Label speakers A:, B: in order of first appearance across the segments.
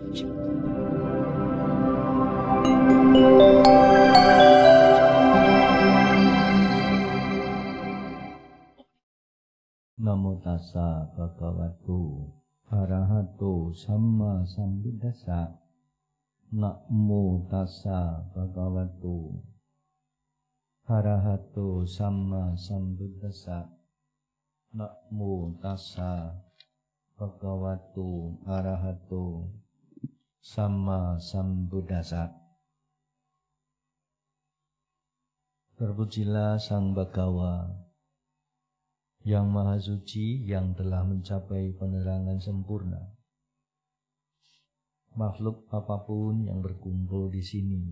A: wujud.
B: Namo tassa bhagavato arahato samma sambuddhassa. Namo tassa bhagavato arahato samma sambuddhassa. Namo tassa bhagavato arahato samma sambuddhassa. Terpujilah Sang Bhagawa yang Maha Suci, yang telah mencapai penerangan sempurna. Makhluk apapun yang berkumpul di sini,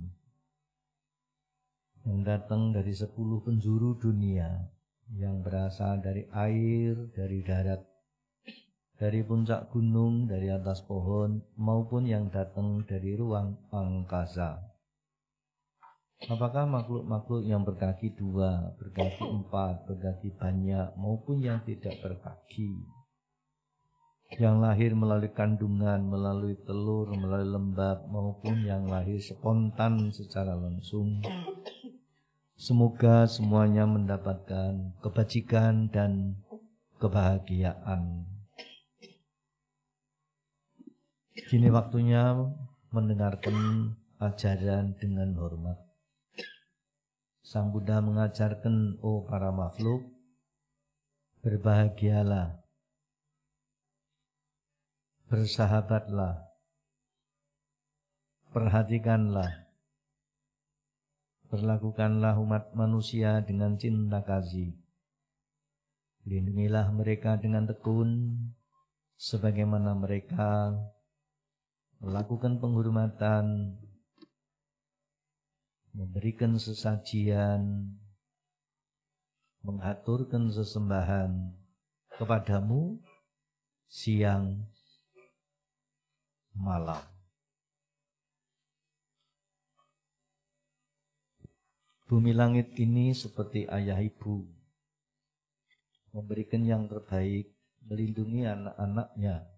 B: yang datang dari 10 penjuru dunia, yang berasal dari air, dari darat, dari puncak gunung, dari atas pohon, maupun yang datang dari ruang angkasa. Apakah makhluk-makhluk yang berkaki 2, berkaki 4, berkaki banyak, maupun yang tidak berkaki, yang lahir melalui kandungan, melalui telur, melalui lembab, maupun yang lahir spontan secara langsung, semoga semuanya mendapatkan kebajikan dan kebahagiaan. Kini waktunya mendengarkan ajaran dengan hormat. Sang Buddha mengajarkan, oh para makhluk, berbahagialah, bersahabatlah, perhatikanlah, perlakukanlah umat manusia dengan cinta kasih. Lindungilah mereka dengan tekun, sebagaimana mereka melakukan penghormatan, memberikan sesajian, mengaturkan sesembahan kepadamu siang malam. Bumi langit ini seperti ayah ibu, memberikan yang terbaik, melindungi anak-anaknya,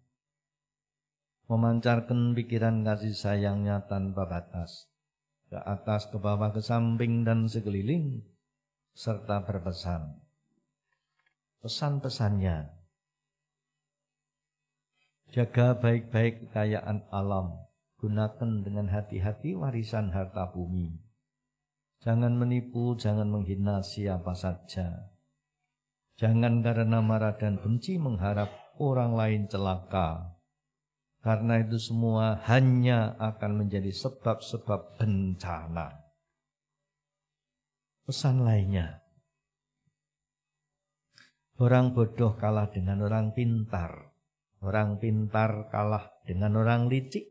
B: memancarkan pikiran kasih sayangnya tanpa batas, ke atas, ke bawah, ke samping, dan sekeliling, serta berpesan. Pesan-pesannya, jaga baik-baik kekayaan alam, gunakan dengan hati-hati warisan harta bumi. Jangan menipu, jangan menghina siapa saja. Jangan karena marah dan benci mengharap orang lain celaka. Karena itu semua hanya akan menjadi sebab-sebab bencana. Pesan lainnya, orang bodoh kalah dengan orang pintar. Orang pintar kalah dengan orang licik.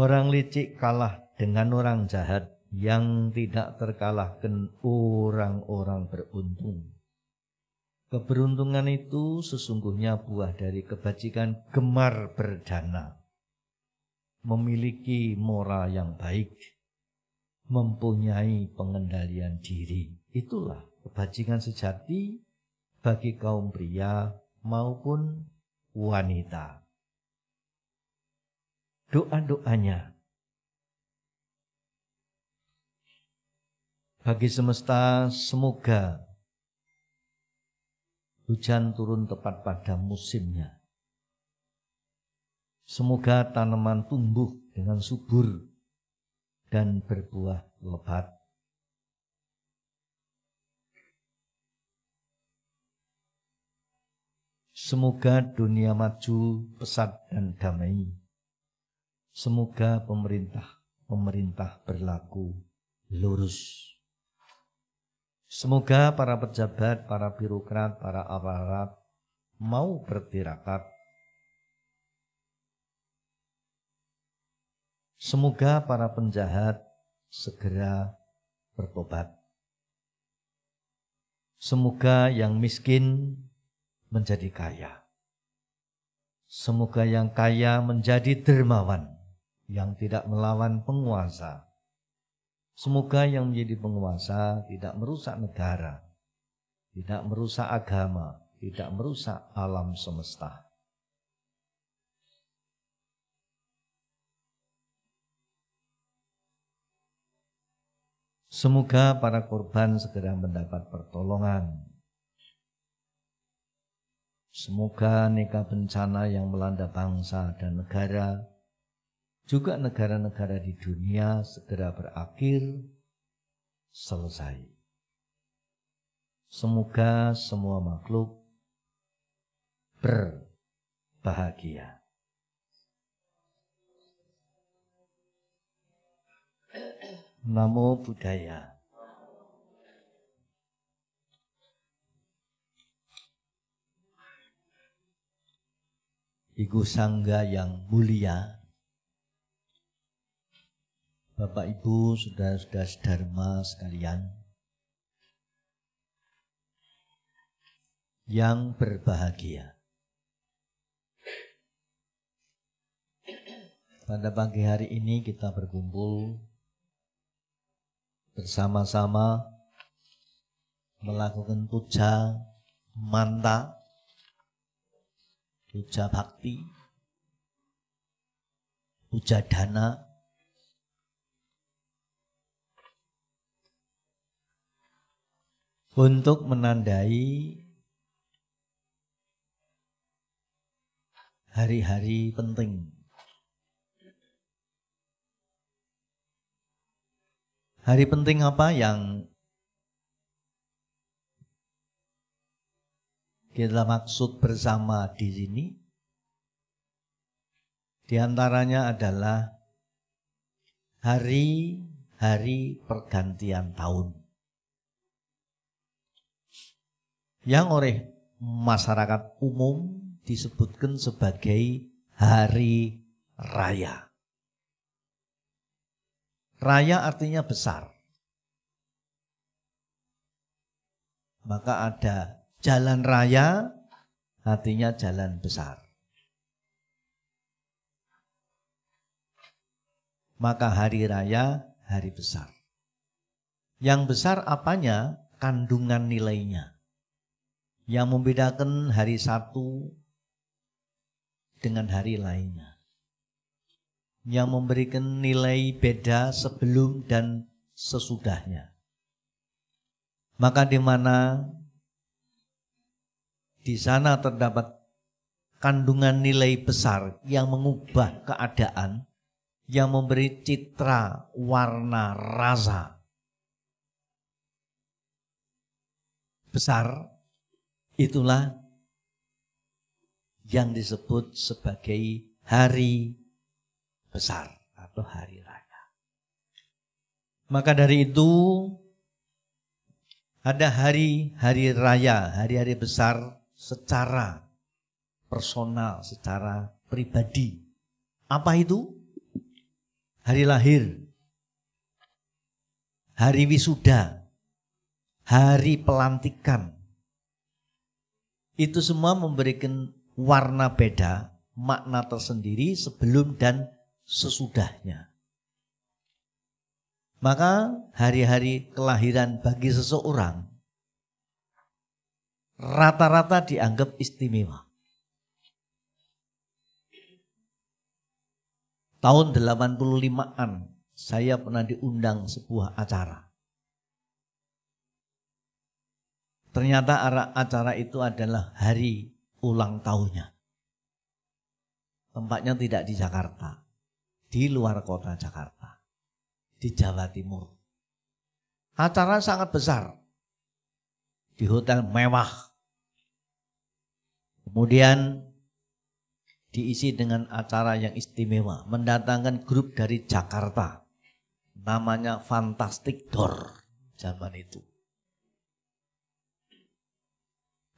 B: Orang licik kalah dengan orang jahat. Yang tidak terkalahkan orang-orang beruntung. Keberuntungan itu sesungguhnya buah dari kebajikan gemar berdana, memiliki moral yang baik, mempunyai pengendalian diri. Itulah kebajikan sejati bagi kaum pria maupun wanita. Doa-doanya bagi semesta, semoga hujan turun tepat pada musimnya. Semoga tanaman tumbuh dengan subur dan berbuah lebat. Semoga dunia maju, pesat dan damai. Semoga pemerintah berlaku lurus. Semoga para pejabat, para birokrat, para aparat mau bertirakat. Semoga para penjahat segera bertobat. Semoga yang miskin menjadi kaya. Semoga yang kaya menjadi dermawan, yang tidak melawan penguasa. Semoga yang menjadi penguasa tidak merusak negara, tidak merusak agama, tidak merusak alam semesta. Semoga para korban segera mendapat pertolongan. Semoga neka bencana yang melanda bangsa dan negara, juga negara-negara di dunia segera berakhir, selesai. Semoga semua makhluk berbahagia. Namo Buddhaya. Ibu Sangga yang mulia, Bapak Ibu, saudara-saudara Dharma sekalian yang berbahagia. Pada pagi hari ini kita berkumpul bersama-sama melakukan puja manta, puja bakti, puja dana, untuk menandai hari-hari penting. Hari penting apa yang kita maksud bersama di sini? Di antaranya adalah hari-hari pergantian tahun yang oleh masyarakat umum disebutkan sebagai hari raya. Raya artinya besar. Maka ada jalan raya, artinya jalan besar. Maka hari raya, hari besar. Yang besar apanya? Kandungan nilainya. Yang membedakan hari satu dengan hari lainnya. Yang memberikan nilai beda sebelum dan sesudahnya. Maka di mana di sana terdapat kandungan nilai besar yang mengubah keadaan, yang memberi citra, warna, rasa besar, itulah yang disebut sebagai hari besar atau hari raya. Maka dari itu ada hari-hari raya, hari-hari besar secara personal, secara pribadi. Apa itu? Hari lahir, hari wisuda, hari pelantikan. Itu semua memberikan warna beda, makna tersendiri sebelum dan sesudahnya. Maka hari-hari kelahiran bagi seseorang rata-rata dianggap istimewa. Tahun 85-an saya pernah diundang sebuah acara. Ternyata acara itu adalah hari ulang tahunnya. Tempatnya tidak di Jakarta, di luar kota Jakarta, di Jawa Timur. Acara sangat besar, di hotel mewah. Kemudian diisi dengan acara yang istimewa, mendatangkan grup dari Jakarta, namanya Fantastic Door zaman itu.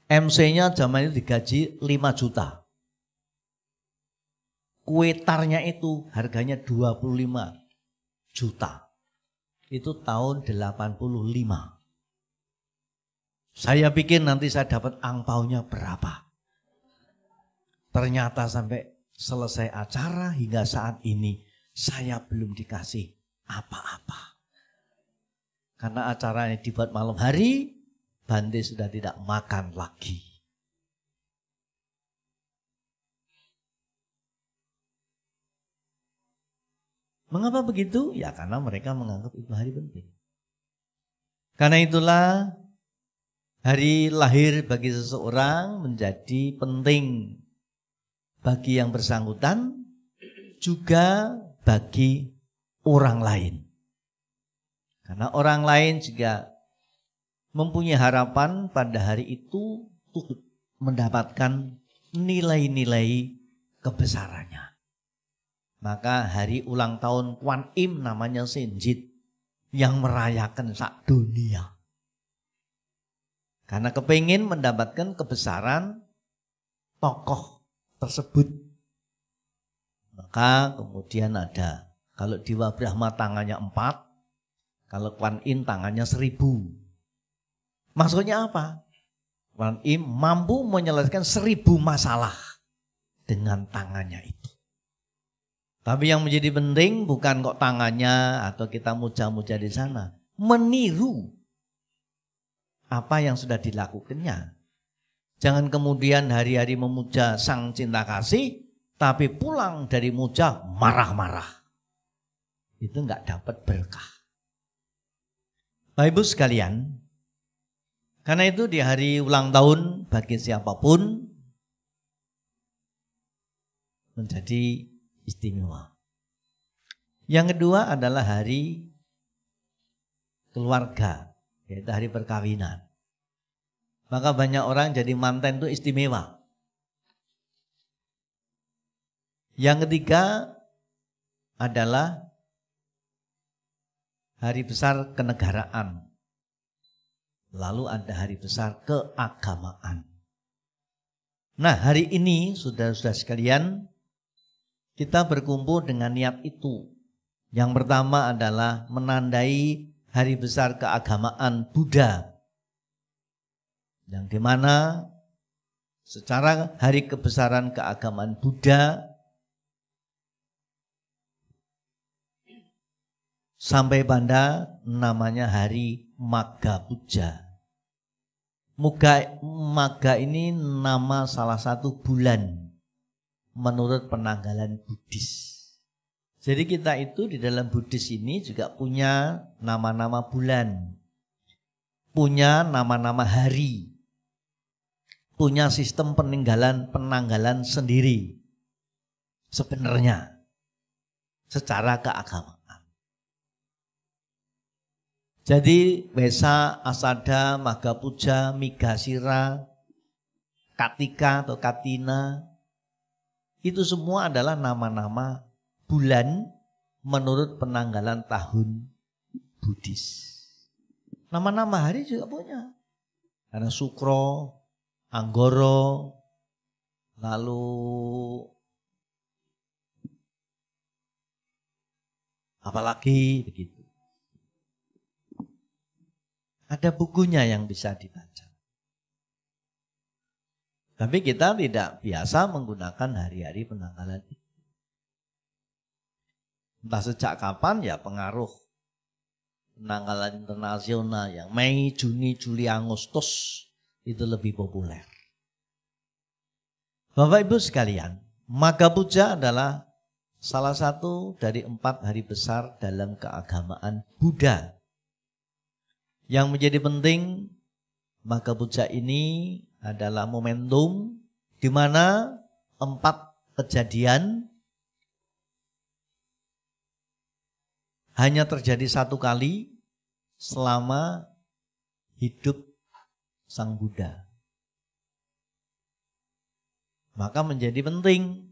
B: MC-nya zaman itu digaji 5 juta. Kuetarnya itu harganya 25 juta. Itu tahun 85. Saya pikir nanti saya dapat angpaunya berapa. Ternyata sampai selesai acara hingga saat ini saya belum dikasih apa-apa. Karena acaranya dibuat malam hari, Bante sudah tidak makan lagi. Mengapa begitu? Ya karena mereka menganggap itu hari penting. Karena itulah hari lahir bagi seseorang menjadi penting bagi yang bersangkutan, juga bagi orang lain. Karena orang lain juga mempunyai harapan pada hari itu untuk mendapatkan nilai-nilai kebesarannya. Maka hari ulang tahun Kwan Im namanya Senjit, yang merayakan sak dunia. Karena kepingin mendapatkan kebesaran tokoh tersebut. Maka kemudian ada, kalau Dewa Brahma tangannya 4, kalau Kwan Im tangannya 1000. Maksudnya apa? Kwan Im mampu menyelesaikan 1000 masalah dengan tangannya itu. Tapi yang menjadi penting bukan kok tangannya atau kita muja-muja di sana. Meniru apa yang sudah dilakukannya. Jangan kemudian hari-hari memuja sang cinta kasih, tapi pulang dari muja marah-marah. Itu enggak dapat berkah. Bapak Ibu sekalian, karena itu di hari ulang tahun bagi siapapun menjadi istimewa. Yang kedua adalah hari keluarga, yaitu hari perkawinan. Maka banyak orang jadi manten itu istimewa. Yang ketiga adalah hari besar kenegaraan. Lalu ada hari besar keagamaan. Nah, hari ini saudara-saudara sekalian, kita berkumpul dengan niat itu. Yang pertama adalah menandai hari besar keagamaan Buddha. Yang dimana secara hari kebesaran keagamaan Buddha sampai pada namanya hari Magha Puja. Magha ini nama salah satu bulan menurut penanggalan Buddhis. Jadi kita itu di dalam Buddhis ini juga punya nama-nama bulan, punya nama-nama hari, punya sistem penanggalan sendiri sebenarnya secara keagamaan. Jadi Wesa, Asada, Magha Puja, Migasira, Katika atau Katina, itu semua adalah nama-nama bulan menurut penanggalan tahun Buddhis. Nama-nama hari juga punya. Karena Sukro, Anggoro, lalu apalagi begitu. Ada bukunya yang bisa dibaca. Tapi kita tidak biasa menggunakan hari-hari penanggalan itu. Entah sejak kapan ya pengaruh penanggalan internasional yang Mei, Juni, Juli, Agustus itu lebih populer. Bapak Ibu sekalian, Magha Puja adalah salah satu dari 4 hari besar dalam keagamaan Buddha. Yang menjadi penting, Magha Puja ini adalah momentum di mana 4 kejadian hanya terjadi 1 kali selama hidup Sang Buddha. Maka menjadi penting.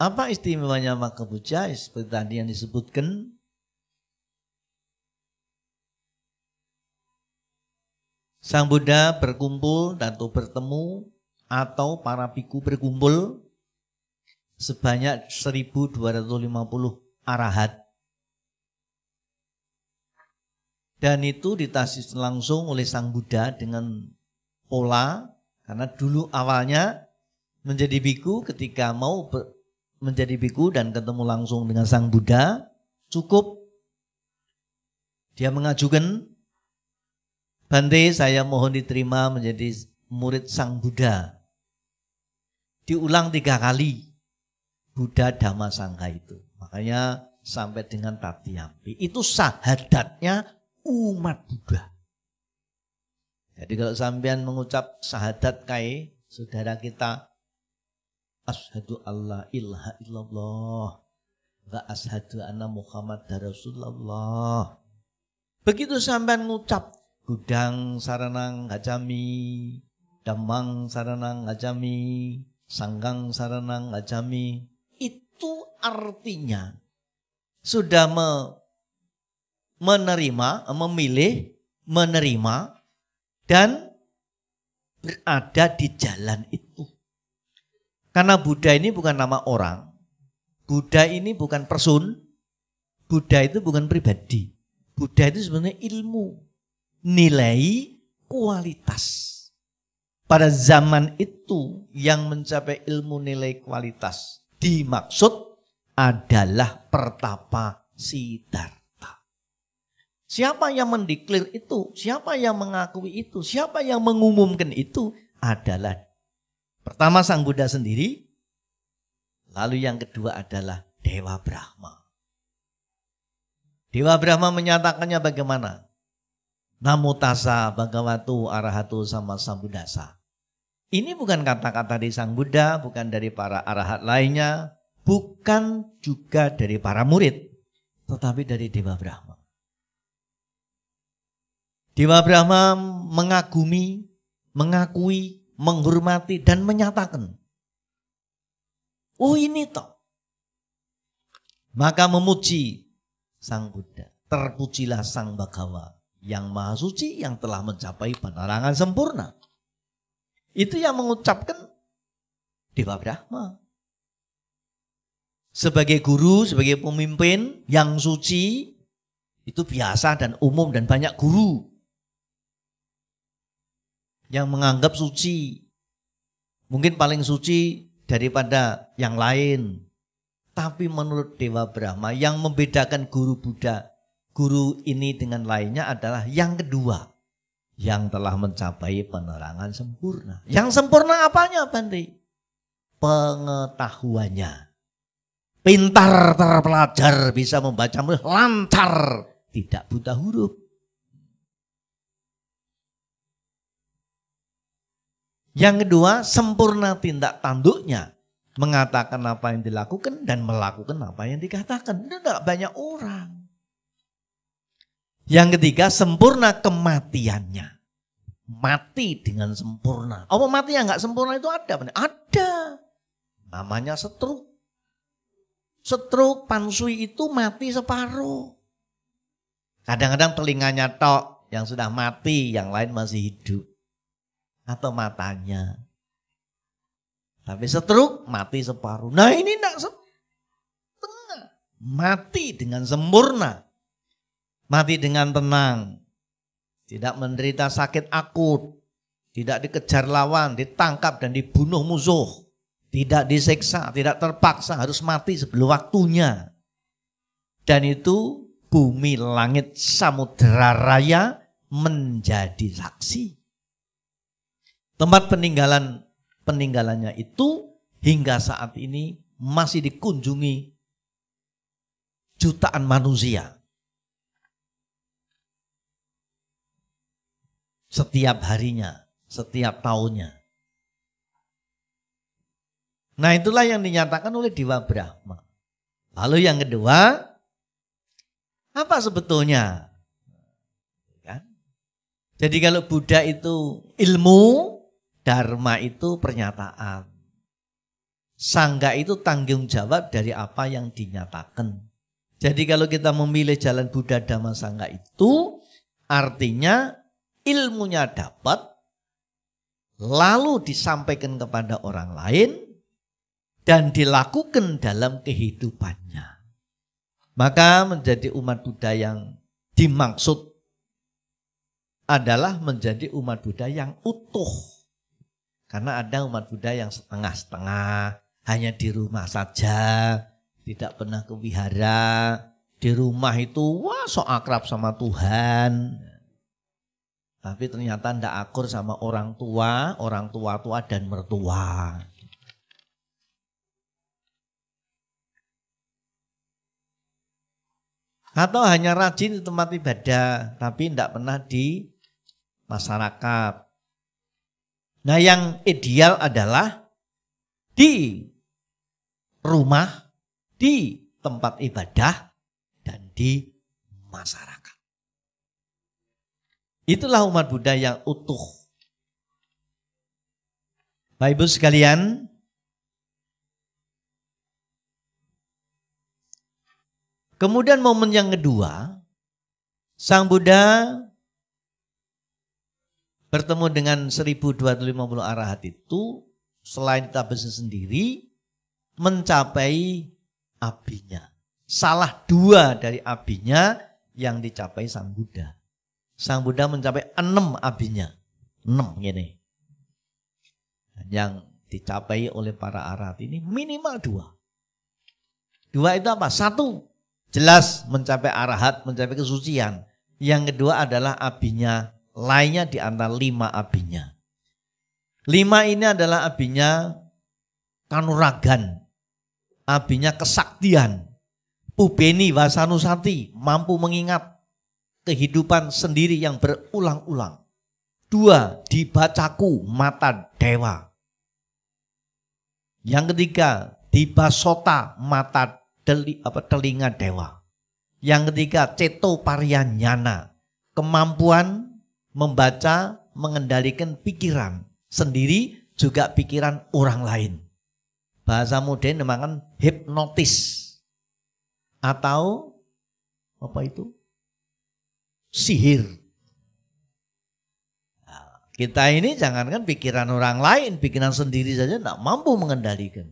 B: Apa istimewanya Magha Puja? Seperti tadi yang disebutkan. Sang Buddha berkumpul atau bertemu atau para biku berkumpul sebanyak 1250 arahat. Dan itu ditasis langsung oleh Sang Buddha dengan pola, karena dulu awalnya menjadi biku ketika mau menjadi biku dan ketemu langsung dengan Sang Buddha, cukup dia mengajukan, Bante, saya mohon diterima menjadi murid Sang Buddha. Diulang 3 kali. Buddha Dhamma Sangha itu. Makanya sampai dengan Tatyampi itu syahadatnya umat Buddha. Jadi kalau sampean mengucap syahadat kai saudara kita, asyhadu alla ilaha illallah wa asyhadu anna Muhammadar Rasulullah. Begitu sampean ngucap Gudang saranang gacami, Dhammang saranang gacami, Sanggang saranang gacami. Itu artinya sudah menerima, memilih, menerima, dan berada di jalan itu. Karena Buddha ini bukan nama orang, Buddha ini bukan person, Buddha itu bukan pribadi. Buddha itu sebenarnya ilmu, nilai, kualitas. Pada zaman itu yang mencapai ilmu nilai kualitas dimaksud adalah Pertapa Siddhartha. Siapa yang mendeklir itu, siapa yang mengakui itu, siapa yang mengumumkan itu adalah pertama Sang Buddha sendiri, lalu yang kedua adalah Dewa Brahma. Dewa Brahma menyatakannya bagaimana? Namo tassa bhagavato arahato sama sambuddhassa. Ini bukan kata-kata dari Sang Buddha, bukan dari para arahat lainnya, bukan juga dari para murid, tetapi dari Dewa Brahma. Dewa Brahma mengagumi, mengakui, menghormati, dan menyatakan, oh ini toh. Maka memuji Sang Buddha, terpujilah Sang Bhagawa yang maha suci yang telah mencapai penerangan sempurna. Itu yang mengucapkan Dewa Brahma. Sebagai guru, sebagai pemimpin yang suci, itu biasa dan umum dan banyak guru yang menganggap suci. Mungkin paling suci daripada yang lain. Tapi menurut Dewa Brahma yang membedakan guru Buddha, guru ini dengan lainnya adalah yang kedua. Yang telah mencapai penerangan sempurna. Yang sempurna apanya Bante? Pengetahuannya. Pintar terpelajar, bisa membaca lancar, tidak buta huruf. Yang kedua, sempurna tindak tanduknya. Mengatakan apa yang dilakukan dan melakukan apa yang dikatakan. Itu tidak banyak orang. Yang ketiga, sempurna kematiannya. Mati dengan sempurna. Apa mati yang nggak sempurna itu ada? Ada. Namanya stroke. Stroke pansui itu mati separuh. Kadang-kadang telinganya tok yang sudah mati, yang lain masih hidup. Atau matanya. Tapi stroke mati separuh. Nah ini enggak setengah. Mati dengan sempurna. Mati dengan tenang. Tidak menderita sakit akut. Tidak dikejar lawan, ditangkap dan dibunuh musuh. Tidak disiksa, tidak terpaksa, harus mati sebelum waktunya. Dan itu bumi, langit, samudera raya menjadi saksi. Tempat peninggalannya itu hingga saat ini masih dikunjungi jutaan manusia. Setiap harinya, setiap tahunnya. Nah itulah yang dinyatakan oleh Dewa Brahma. Lalu yang kedua, apa sebetulnya? Kan? Jadi kalau Buddha itu ilmu, Dharma itu pernyataan. Sangga itu tanggung jawab dari apa yang dinyatakan. Jadi kalau kita memilih jalan Buddha Dhamma Sangga itu artinya ilmunya dapat, lalu disampaikan kepada orang lain, dan dilakukan dalam kehidupannya. Maka menjadi umat Buddha yang dimaksud adalah menjadi umat Buddha yang utuh. Karena ada umat Buddha yang setengah-setengah, hanya di rumah saja, tidak pernah ke wihara. Di rumah itu wah sok akrab sama Tuhan. Tapi ternyata tidak akur sama orang tua dan mertua. Atau hanya rajin di tempat ibadah, tapi tidak pernah di masyarakat. Nah, yang ideal adalah di rumah, di tempat ibadah, dan di masyarakat. Itulah umat Buddha yang utuh. Bapak Ibu sekalian, kemudian momen yang kedua, Sang Buddha bertemu dengan 1250 arahat itu, selain tabasnya sendiri, mencapai abinya. Salah dua dari abinya yang dicapai Sang Buddha. Sang Buddha mencapai 6 abinya. 6 gini. Yang dicapai oleh para arahat ini minimal 2. 2 itu apa? 1, jelas mencapai arahat, mencapai kesucian. Yang kedua adalah abinya, lainnya di antara 5 abinya. 5 ini adalah abinya kanuragan, abinya kesaktian, pubeni wasanusati, mampu mengingat kehidupan sendiri yang berulang-ulang. 2, dibacaku, mata dewa. Yang ketiga, dibasota, mata telinga dewa. Yang ketiga, ceto paryanyana, kemampuan membaca, mengendalikan pikiran sendiri juga pikiran orang lain. Bahasa modern namanya hipnotis atau apa itu? Sihir. Nah, kita ini jangankan pikiran orang lain, pikiran sendiri saja tidak mampu mengendalikan.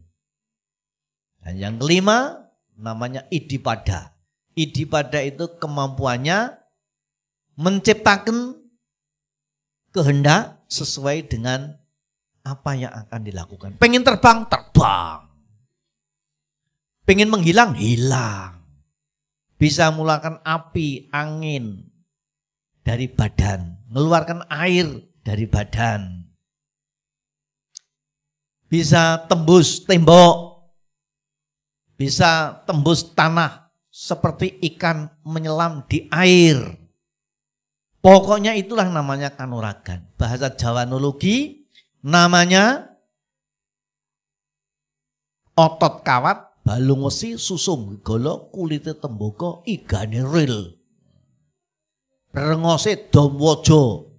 B: Dan yang kelima namanya idipada. Idipada itu kemampuannya menciptakan kehendak sesuai dengan apa yang akan dilakukan. Pengen terbang, terbang. Pengen menghilang, hilang. Bisa mengeluarkan api, angin dari badan. Mengeluarkan air dari badan. Bisa tembus tembok. Bisa tembus tanah. Seperti ikan menyelam di air. Pokoknya itulah namanya kanuragan. Bahasa Jawanologi namanya otot kawat, balung wesi, susung golo, kulite tembogo, igane ril. Rengose domwojo.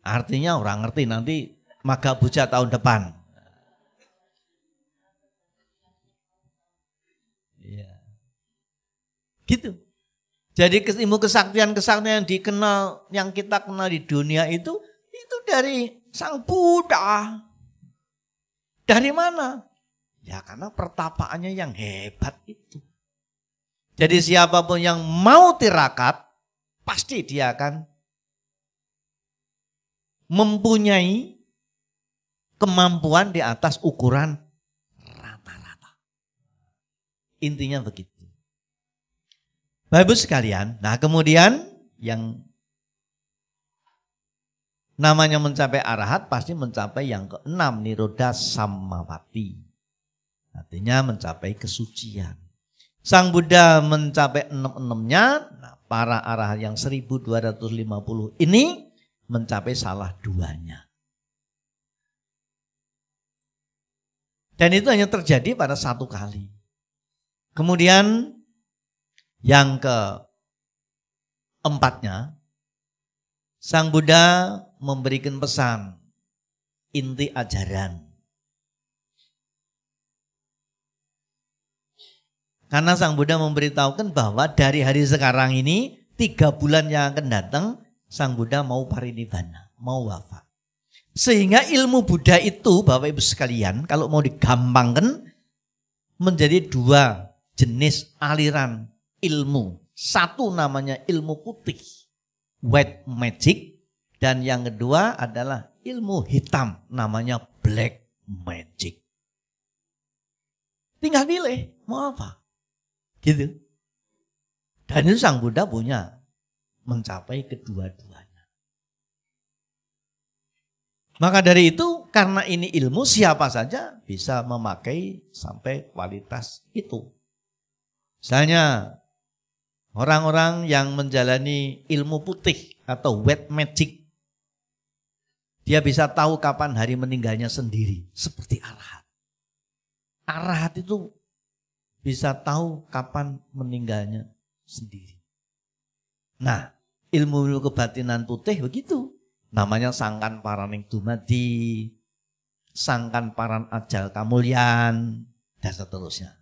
B: Artinya orang ngerti nanti maga buja tahun depan. Iya. Gitu. Jadi ilmu kesaktian-kesaktian yang dikenal, yang kita kenal di dunia itu dari Sang Buddha. Dari mana? Ya karena pertapaannya yang hebat itu. Jadi siapapun yang mau tirakat, pasti dia akan mempunyai kemampuan di atas ukuran rata-rata. Intinya begitu. Bapak Ibu sekalian, nah kemudian yang namanya mencapai arahat pasti mencapai yang ke-6, Nirodha Sammawati. Artinya mencapai kesucian. Sang Buddha mencapai 6-6-nya, nah para arahat yang 1250 ini mencapai salah 2-nya. Dan itu hanya terjadi pada 1 kali. Kemudian yang ke-4-nya, Sang Buddha memberikan pesan, inti ajaran. Karena Sang Buddha memberitahukan bahwa dari hari sekarang ini, 3 bulan yang akan datang, Sang Buddha mau parinibbana, mau wafat. Sehingga ilmu Buddha itu, Bapak Ibu sekalian, kalau mau digampangkan, menjadi 2 jenis aliran ilmu. Satu namanya ilmu putih, white magic, dan yang kedua adalah ilmu hitam, namanya black magic. Tinggal pilih mau apa, gitu. Dan itu Sang Buddha punya mencapai kedua-duanya. Maka dari itu, karena ini ilmu, siapa saja bisa memakai sampai kualitas itu. Misalnya Orang-orang yang menjalani ilmu putih atau white magic, dia bisa tahu kapan hari meninggalnya sendiri. Seperti arahat. Arahat itu bisa tahu kapan meninggalnya sendiri. Nah, ilmu kebatinan putih begitu. Namanya sangkan paraning dumadi, sangkan paran ajal kamulyan, dan seterusnya.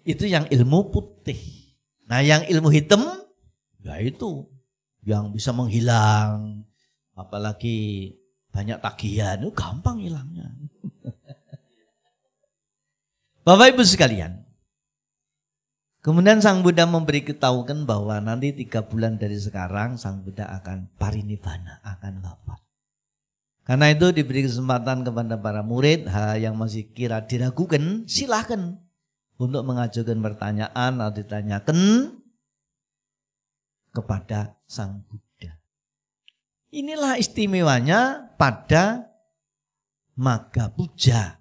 B: Itu yang ilmu putih. Nah, yang ilmu hitam, ya itu yang bisa menghilang. Apalagi banyak tagihan, itu gampang hilangnya. Bapak Ibu sekalian, kemudian Sang Buddha memberitahukan bahwa nanti 3 bulan dari sekarang Sang Buddha akan parinibbana, akan wafat. Karena itu diberi kesempatan kepada para murid yang masih kira diragukan, silahkan untuk mengajukan pertanyaan atau ditanyakan kepada Sang Buddha. Inilah istimewanya pada Magha Puja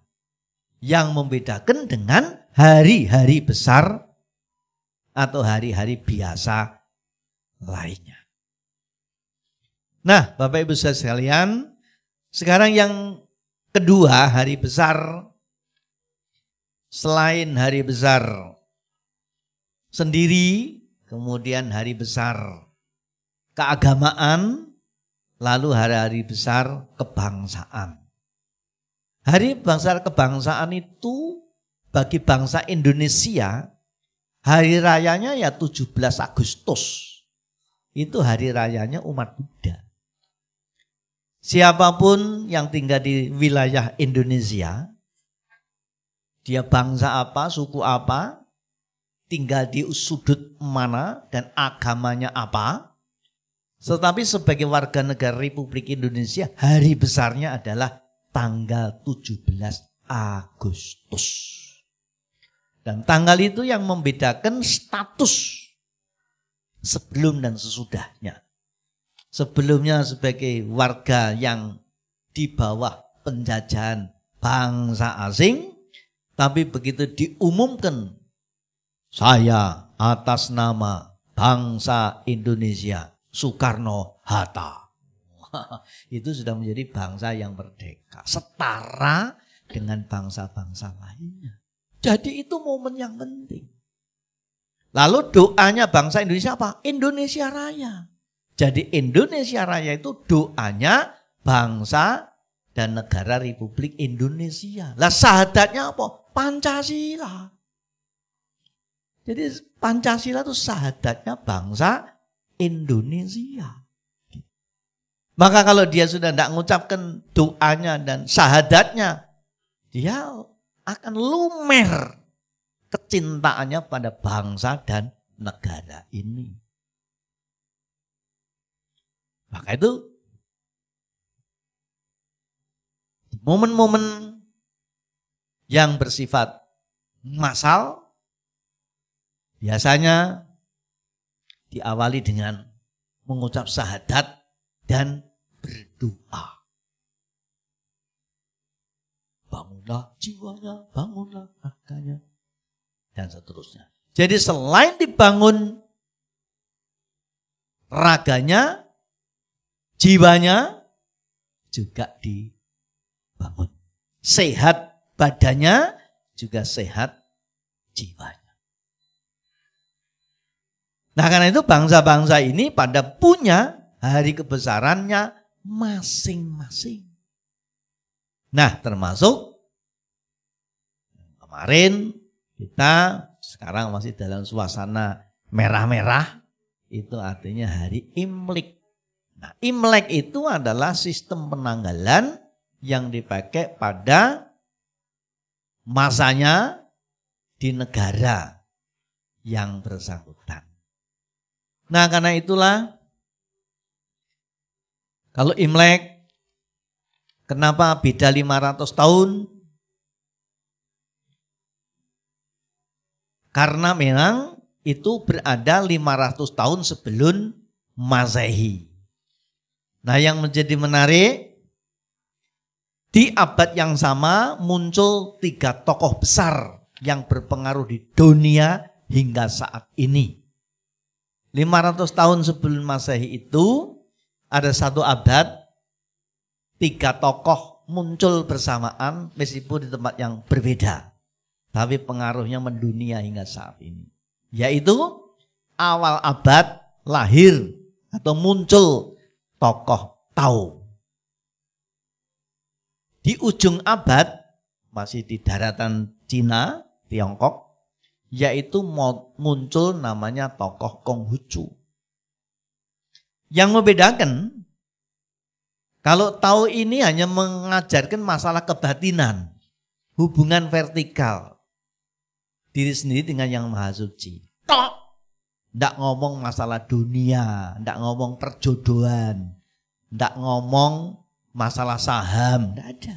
B: yang membedakan dengan hari-hari besar atau hari-hari biasa lainnya. Nah, Bapak Ibu sekalian, sekarang yang kedua, hari besar. Selain hari besar sendiri, kemudian hari besar keagamaan, lalu hari-hari besar kebangsaan. Hari besar kebangsaan itu bagi bangsa Indonesia, hari rayanya ya 17 Agustus. Itu hari rayanya umat Buddha. Siapapun yang tinggal di wilayah Indonesia, dia bangsa apa, suku apa, tinggal di sudut mana, dan agamanya apa. Tetapi sebagai warga negara Republik Indonesia, hari besarnya adalah tanggal 17 Agustus. Dan tanggal itu yang membedakan status sebelum dan sesudahnya. Sebelumnya sebagai warga yang di bawah penjajahan bangsa asing, tapi begitu diumumkan, saya atas nama bangsa Indonesia, Soekarno-Hatta. Itu sudah menjadi bangsa yang merdeka, setara dengan bangsa-bangsa lainnya. Jadi itu momen yang penting. Lalu doanya bangsa Indonesia apa? Indonesia Raya. Jadi Indonesia Raya itu doanya bangsa dan negara Republik Indonesia. Lah syahadatnya apa? Pancasila. Jadi Pancasila itu syahadatnya bangsa Indonesia. Maka kalau dia sudah tidak mengucapkan doanya dan syahadatnya, dia akan lumer kecintaannya pada bangsa dan negara ini. Maka itu momen-momen yang bersifat massal biasanya diawali dengan mengucap syahadat dan berdoa. Bangunlah jiwanya, bangunlah raganya, dan seterusnya. Jadi selain dibangun raganya, jiwanya juga dibangun. Sehat badannya, juga sehat jiwanya. Nah, karena itu bangsa-bangsa ini pada punya hari kebesarannya masing-masing. Nah, termasuk kemarin kita sekarang masih dalam suasana merah-merah, itu artinya hari Imlek. Nah, Imlek itu adalah sistem penanggalan yang dipakai pada masanya di negara yang bersangkutan. Nah, karena itulah kalau Imlek kenapa beda 500 tahun? Karena memang itu berada 500 tahun sebelum Masehi. Nah, yang menjadi menarik, di abad yang sama muncul 3 tokoh besar yang berpengaruh di dunia hingga saat ini. 500 tahun sebelum Masehi itu ada satu abad, 3 tokoh muncul bersamaan meskipun di tempat yang berbeda. Tapi pengaruhnya mendunia hingga saat ini. Yaitu awal abad lahir atau muncul tokoh Tao. Di ujung abad masih di daratan Cina, Tiongkok, yaitu muncul namanya tokoh Konghucu. Yang membedakan, kalau Tao ini hanya mengajarkan masalah kebatinan, hubungan vertikal diri sendiri dengan yang maha suci. Tok, ndak ngomong masalah dunia, ndak ngomong perjodohan, ndak ngomong masalah saham, ndak ada.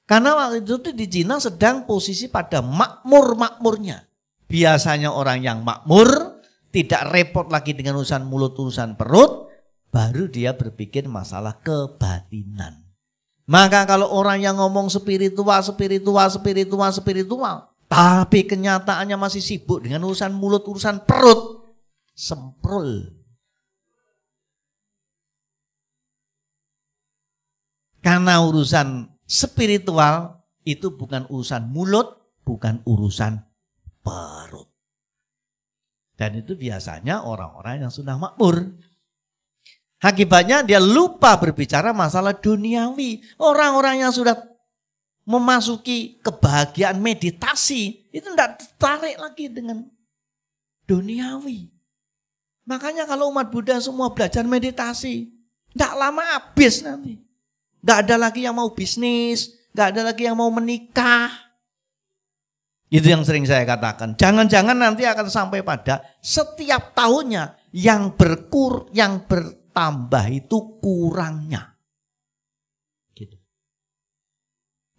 B: Karena waktu itu di Cina sedang posisi pada makmur-makmurnya. Biasanya orang yang makmur tidak repot lagi dengan urusan mulut, urusan perut, baru dia berpikir masalah kebatinan. Maka kalau orang yang ngomong spiritual, tapi kenyataannya masih sibuk dengan urusan mulut, urusan perut, semprul. Karena urusan spiritual itu bukan urusan mulut, bukan urusan perut. Dan itu biasanya orang-orang yang sudah makmur. Akibatnya dia lupa berbicara masalah duniawi. Orang-orang yang sudah memasuki kebahagiaan meditasi itu tidak tertarik lagi dengan duniawi. Makanya kalau umat Buddha semua belajar meditasi, tidak lama habis nanti. Gak ada lagi yang mau bisnis, gak ada lagi yang mau menikah. Itu yang sering saya katakan. Jangan-jangan nanti akan sampai pada setiap tahunnya yang bertambah itu kurangnya. Gitu.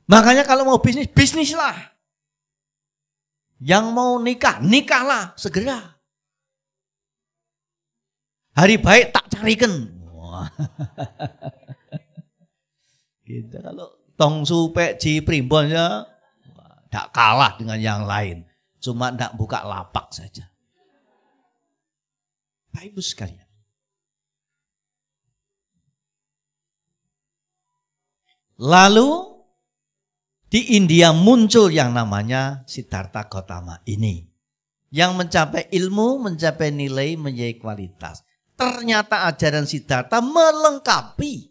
B: Makanya kalau mau bisnis, bisnislah. Yang mau nikah, nikahlah segera. Hari baik tak carikan. Gitu. Kalau tong supek ji primbon ya tidak kalah dengan yang lain. Cuma tidak buka lapak saja. Bapak Ibu sekalian. Lalu di India muncul yang namanya Siddhartha Gautama ini. Yang mencapai ilmu, mencapai nilai, menjadi kualitas. Ternyata ajaran Siddhartha melengkapi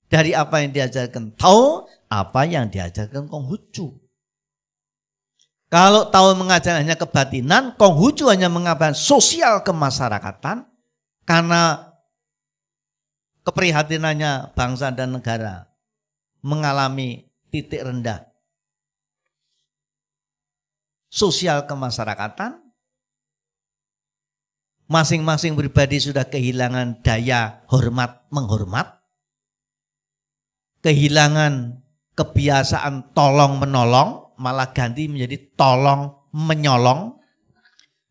B: dari apa yang diajarkan Tao, apa yang diajarkan Konghucu. Kalau Tao mengajar hanya kebatinan, Konghucu hanya mengajarkan sosial kemasyarakatan. Karena keprihatinannya bangsa dan negara mengalami titik rendah sosial kemasyarakatan. Masing-masing pribadi sudah kehilangan daya hormat menghormat. Kehilangan kebiasaan tolong menolong, malah ganti menjadi tolong menyolong.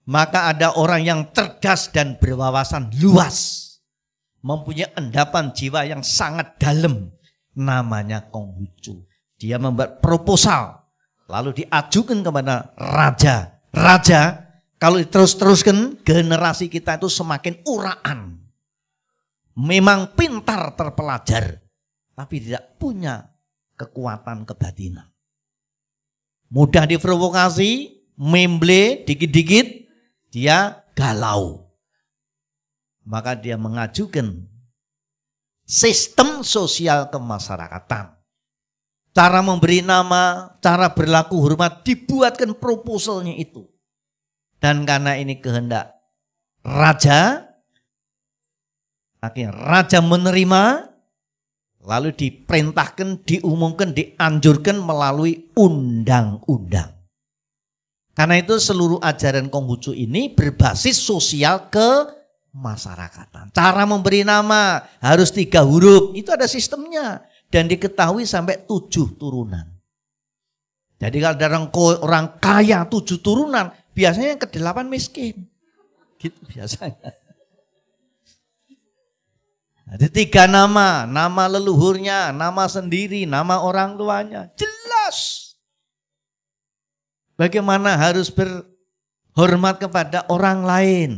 B: Maka ada orang yang cerdas dan berwawasan luas, mempunyai endapan jiwa yang sangat dalam, namanya Konghucu. Dia membuat proposal, lalu diajukan kepada raja. Raja, kalau terus-teruskan generasi kita itu semakin uraan. Memang pintar terpelajar, tapi tidak punya kekuatan kebatinan. Mudah diprovokasi, memble, dikit-dikit, dia galau. Maka dia mengajukan sistem sosial kemasyarakatan. Cara memberi nama, cara berlaku hormat, dibuatkan proposalnya itu. Dan karena ini kehendak raja, akhirnya raja menerima, lalu diperintahkan, diumumkan, dianjurkan melalui undang-undang. Karena itu seluruh ajaran Konghucu ini berbasis sosial kemasyarakatan. Cara memberi nama harus 3 huruf, itu ada sistemnya. Dan diketahui sampai 7 turunan. Jadi kalau ada orang kaya 7 turunan, biasanya yang ke-8 miskin. Gitu biasanya. Ada 3 nama, nama leluhurnya, nama sendiri, nama orang tuanya. Jelas. Bagaimana harus berhormat kepada orang lain.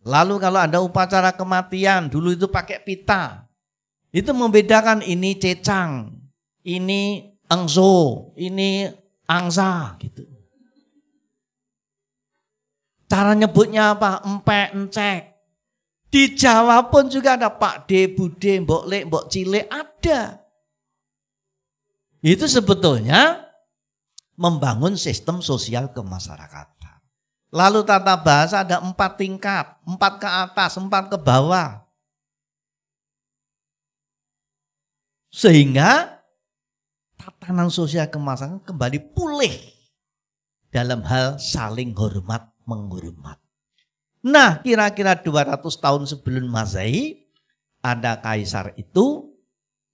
B: Lalu kalau ada upacara kematian, dulu itu pakai pita. Itu membedakan ini cecang, ini engso, ini angsa gitu. Cara nyebutnya apa? Empek, encek. Di Jawa pun juga ada Pak D, Bude, Mbok Lek, Mbok Cilek, ada. Itu sebetulnya membangun sistem sosial kemasyarakatan. Lalu tata bahasa ada 4 tingkat, 4 ke atas, 4 ke bawah. Sehingga tatanan sosial kemasyarakatan kembali pulih dalam hal saling hormat menghormat. Nah, kira-kira 200 tahun sebelum Masehi ada kaisar itu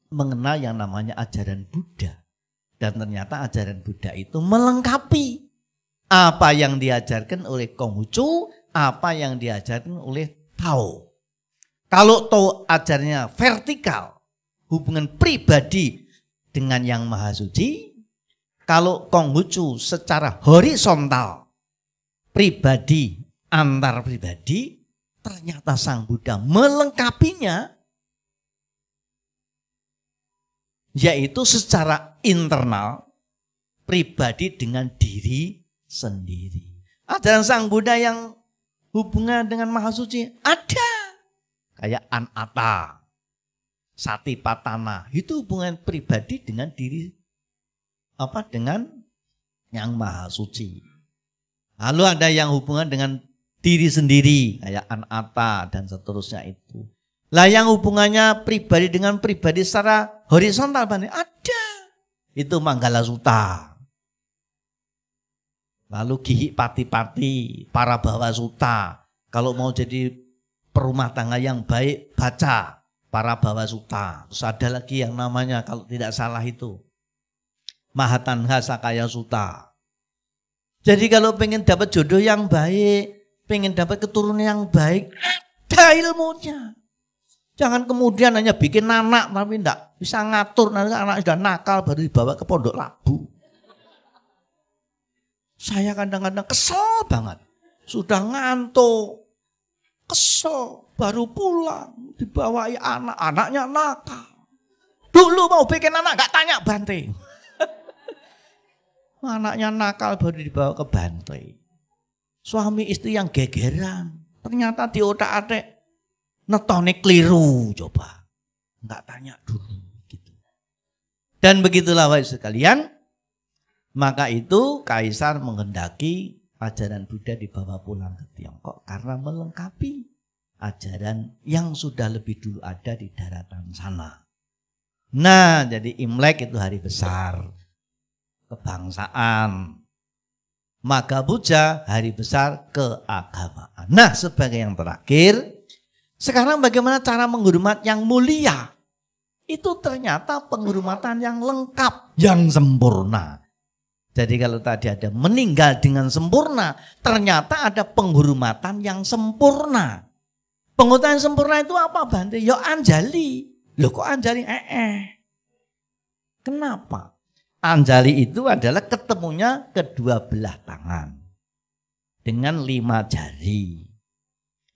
B: mengenal yang namanya ajaran Buddha. Dan ternyata ajaran Buddha itu melengkapi apa yang diajarkan oleh Konghucu, apa yang diajarkan oleh Tao. Kalau Tao ajarnya vertikal, hubungan pribadi dengan yang Maha Suci. Kalau Konghucu secara horizontal, pribadi antar pribadi, ternyata Sang Buddha melengkapinya, yaitu secara internal, pribadi dengan diri sendiri. Ajaran Sang Buddha yang hubungan dengan Maha Suci ada. Kayak Anatta, Satipatthana, itu hubungan pribadi dengan diri, dengan yang Maha Suci. Lalu ada yang hubungan dengan diri sendiri, kayak Anatta dan seterusnya itu. Lah yang hubungannya pribadi dengan pribadi secara horizontal ada. Itu Manggala Sutta. Lalu Gihik Pati-Pati, Parabawa Sutta. Kalau mau jadi perumah tangga yang baik, baca Parabawa Sutta. Terus ada lagi yang namanya kalau tidak salah itu Mahatangga Sakaya Sutta. Jadi kalau pengen dapat jodoh yang baik, pengen dapat keturunan yang baik, ada ilmunya. Jangan kemudian hanya bikin anak tapi tidak bisa ngatur, nanti anak sudah nakal baru dibawa ke pondok labu. Saya kadang-kadang kesel banget. Sudah ngantuk, kesel, baru pulang, dibawai anak, anaknya nakal. Dulu mau bikin anak gak tanya Bante. Anaknya nakal baru dibawa ke Bante. Suami istri yang gegeran. Ternyata di otak-atik netone keliru coba. Enggak tanya dulu gitu. Dan begitulah Bapak sekalian, maka itu kaisar menghendaki ajaran Buddha dibawa pulang ke Tiongkok karena melengkapi ajaran yang sudah lebih dulu ada di daratan sana. Nah, jadi Imlek itu hari besar kebangsaan. Maga Puja hari besar keagamaan. Nah, sebagai yang terakhir, sekarang bagaimana cara menghormat yang mulia? Itu ternyata penghormatan yang lengkap, yang sempurna. Jadi kalau tadi ada meninggal dengan sempurna, ternyata ada penghormatan yang sempurna. Penghormatan yang sempurna itu apa Bante? Ya anjali. Loh kok anjali? Kenapa? Anjali itu adalah ketemunya kedua belah tangan dengan 5 jari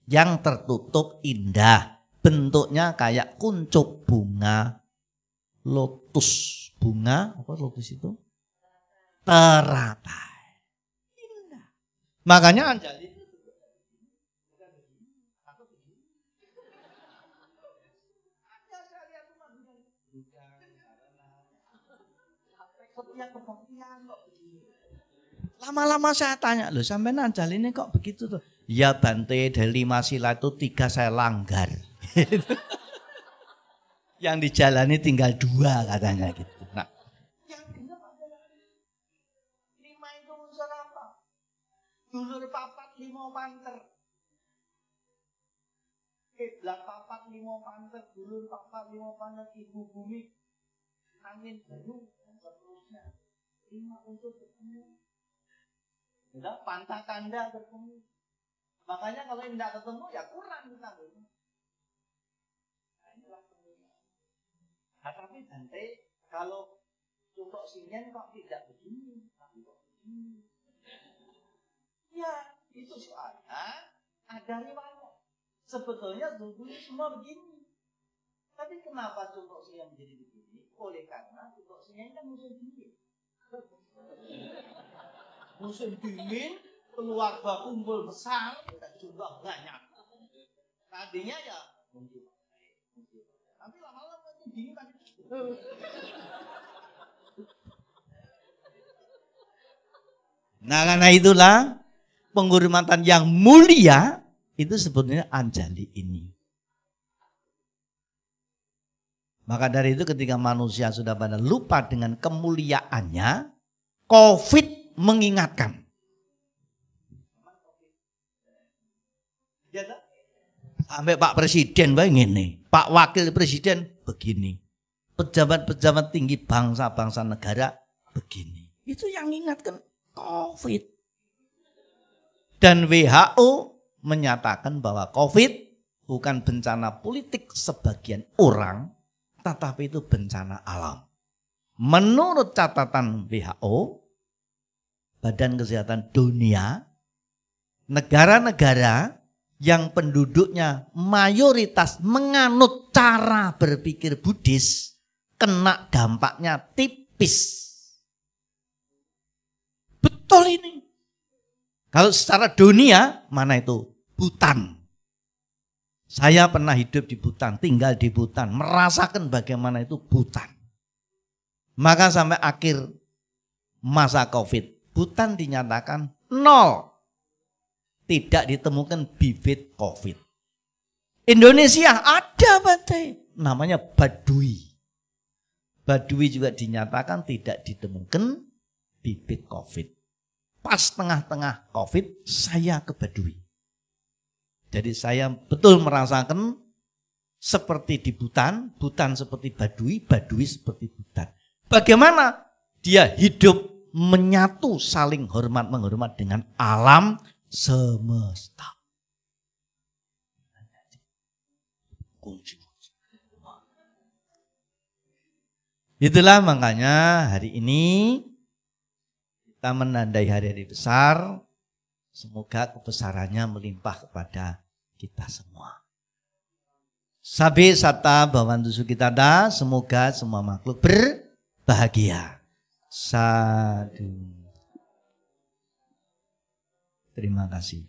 B: yang tertutup indah, bentuknya kayak kuncup bunga lotus. Bunga apa lotus itu? Teratai. Indah. Makanya anjali itu lama-lama saya tanya, loh sampai anjali ini kok begitu tuh? Ya Bante, dari 5 sila itu 3 saya langgar. Yang dijalani tinggal 2 katanya gitu. Nah, yang genap adalah 5 itu unsur apa? Dulur papat 5 panter. Kiblat papat 5 panter, dulur papat 5 panter, ibu bumi, angin bayu dan seterusnya. 5 unsur ketemu. Enggak, pantah tanda ketemu. Makanya kalau tidak ketemu ya kurang kita. Nah, inilah pentingnya. Nah, tapi Bante kalau contoh sinian kok tidak begini, tapi kok begini.
A: Ya, itu soalnya ada riwayat. Sebetulnya contohnya semua begini. Tapi kenapa contoh yang menjadi begini? Oleh karena contoh ini kan musim dingin. Musim dingin, keluarga kumpul besar, dan jumlah banyak. Tadinya ya mungkin. Tapi lama-lama itu dingin tadi. Nah, karena itulah penghormatan yang mulia itu sebetulnya anjali ini. Maka dari itu ketika manusia sudah pada lupa dengan kemuliaannya, COVID mengingatkan. Sampai Pak Presiden begini, Pak Wakil Presiden begini, pejabat-pejabat tinggi bangsa-bangsa negara begini. Itu yang ingatkan COVID. Dan WHO menyatakan bahwa COVID bukan bencana politik sebagian orang, tetapi itu bencana alam. Menurut catatan WHO, Badan Kesehatan Dunia, negara-negara yang penduduknya mayoritas menganut cara berpikir Buddhis, kena dampaknya tipis. Betul ini. Kalau secara dunia, mana itu? Bhutan. Saya pernah hidup di Bhutan, tinggal di Bhutan, merasakan bagaimana itu Bhutan. Maka sampai akhir masa COVID, Bhutan dinyatakan 0. Tidak ditemukan bibit COVID. Indonesia ada Bapak, namanya Baduy. Baduy juga dinyatakan tidak ditemukan bibit COVID. Pas tengah-tengah COVID, saya ke Baduy. Jadi saya betul merasakan seperti di Bhutan, Bhutan seperti Baduy, Baduy seperti Bhutan. Bagaimana dia hidup menyatu saling hormat menghormat dengan alam semesta. Itulah makanya hari ini kita menandai hari-hari besar. Semoga kebesarannya melimpah kepada kita semua. Sabi sata bhavantu sukhitata, semoga semua makhluk berbahagia. Sadu. Terima kasih.